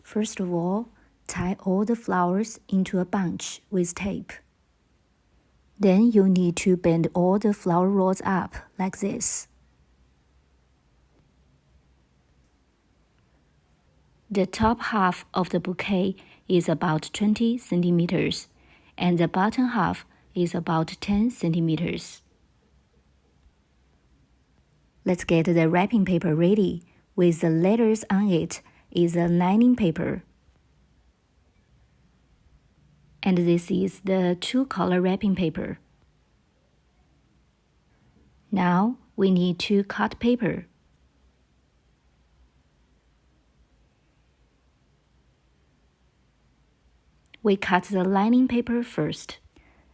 First of all, tie all the flowers into a bunch with tape. Then you need to bend all the flower rolls up like this. The top half of the bouquet is about 20 centimeters, and the bottom half is about 10 centimeters. Let's get the wrapping paper ready. With the letters on it is a lining paper. And this is the two-color wrapping paper. Now we need to cut paper. We cut the lining paper first.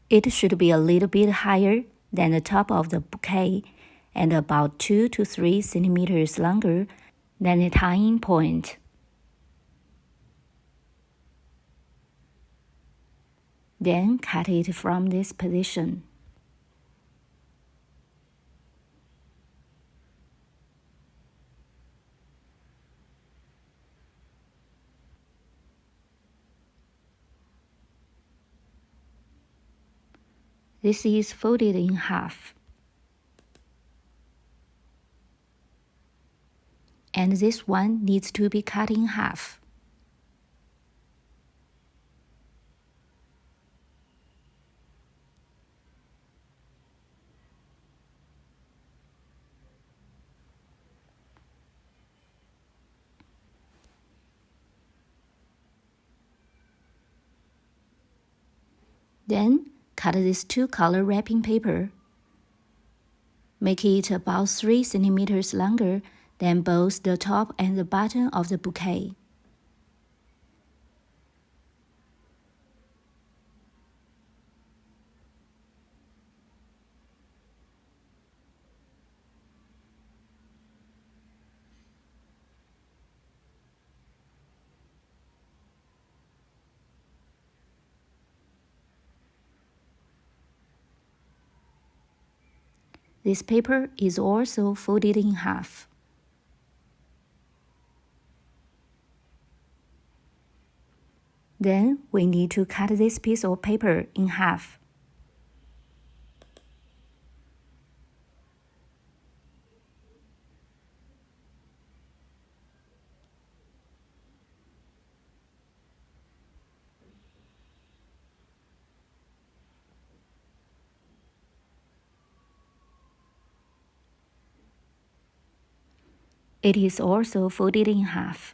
It should be a little bit higher than the top of the bouquet and about 2 to 3 centimeters longer than the tying point. Then cut it from this position. This is folded in half. And this one needs to be cut in half. Then cut this two-color wrapping paper. Make it about 3 centimeters longer than both the top and the bottom of the bouquet. This paper is also folded in half. Then we need to cut this piece of paper in half. It is also folded in half.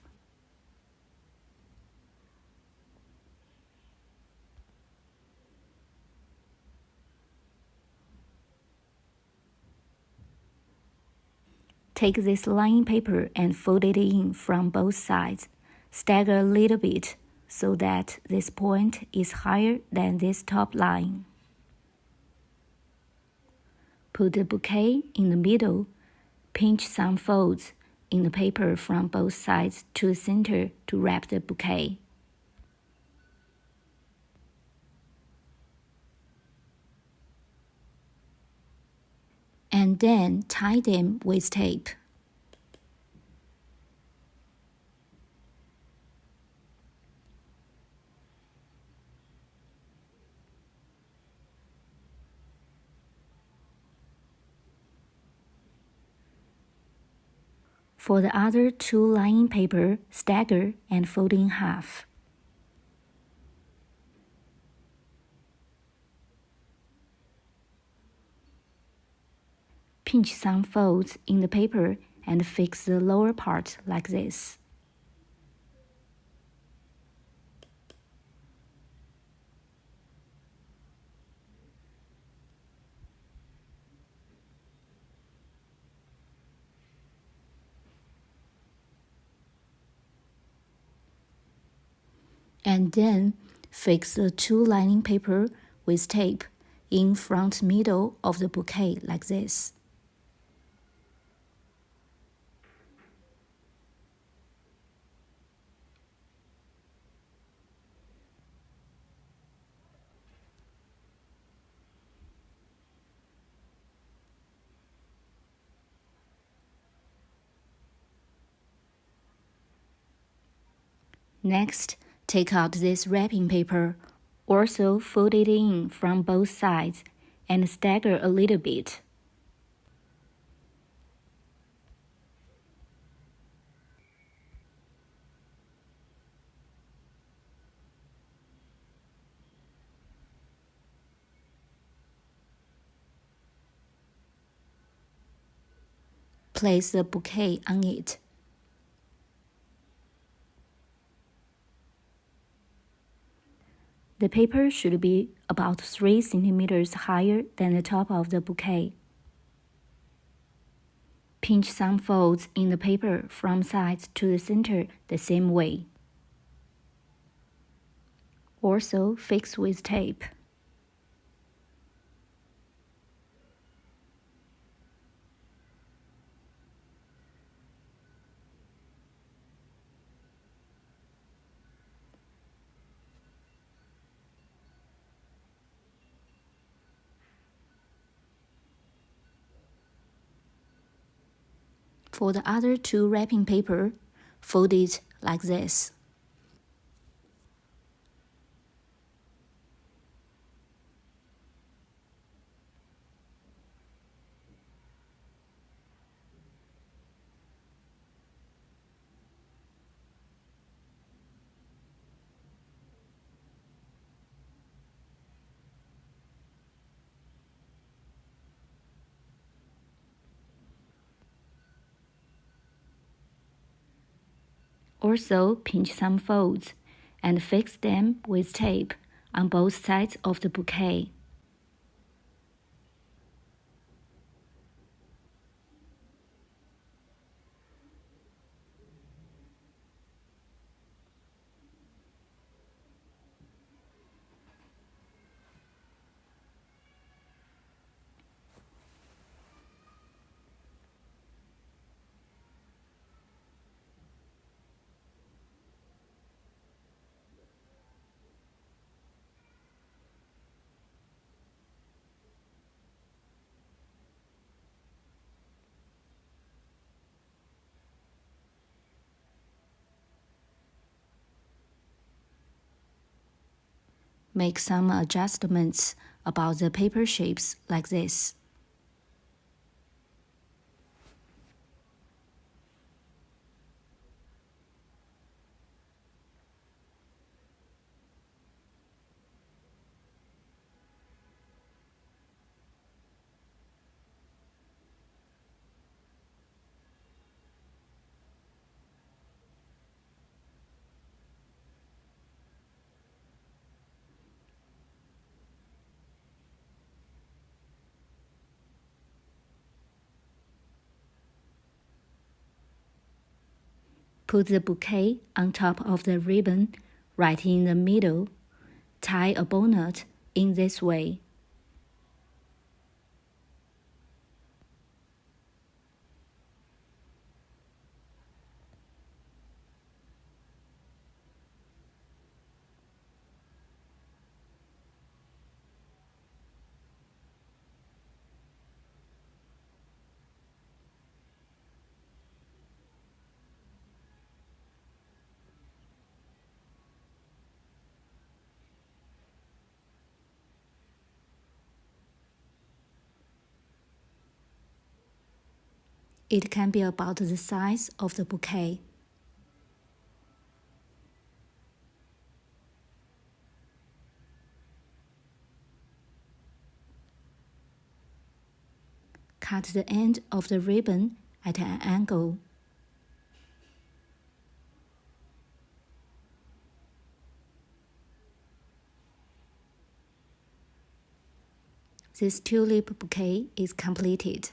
Take this lining paper and fold it in from both sides. Stagger a little bit so that this point is higher than this top line. Put the bouquet in the middle. Pinch some folds in the paper from both sides to the center to wrap the bouquet. And then tie them with tape. For the other two lining paper, stagger and fold in half. Pinch some folds in the paper and fix the lower part like this. And then fix the two lining paper with tape in front middle of the bouquet like this. Next, take out this wrapping paper. Also fold it in from both sides and stagger a little bit. Place the bouquet on it. The paper should be about 3 centimeters higher than the top of the bouquet. Pinch some folds in the paper from sides to the center the same way. Also fix with tape. For the other two wrapping paper, fold it like this. Also pinch some folds and fix them with tape on both sides of the bouquet. Make some adjustments about the paper shapes like this. Put the bouquet on top of the ribbon, right in the middle. Tie a bow knot in this way. It can be about the size of the bouquet. Cut the end of the ribbon at an angle. This tulip bouquet is completed.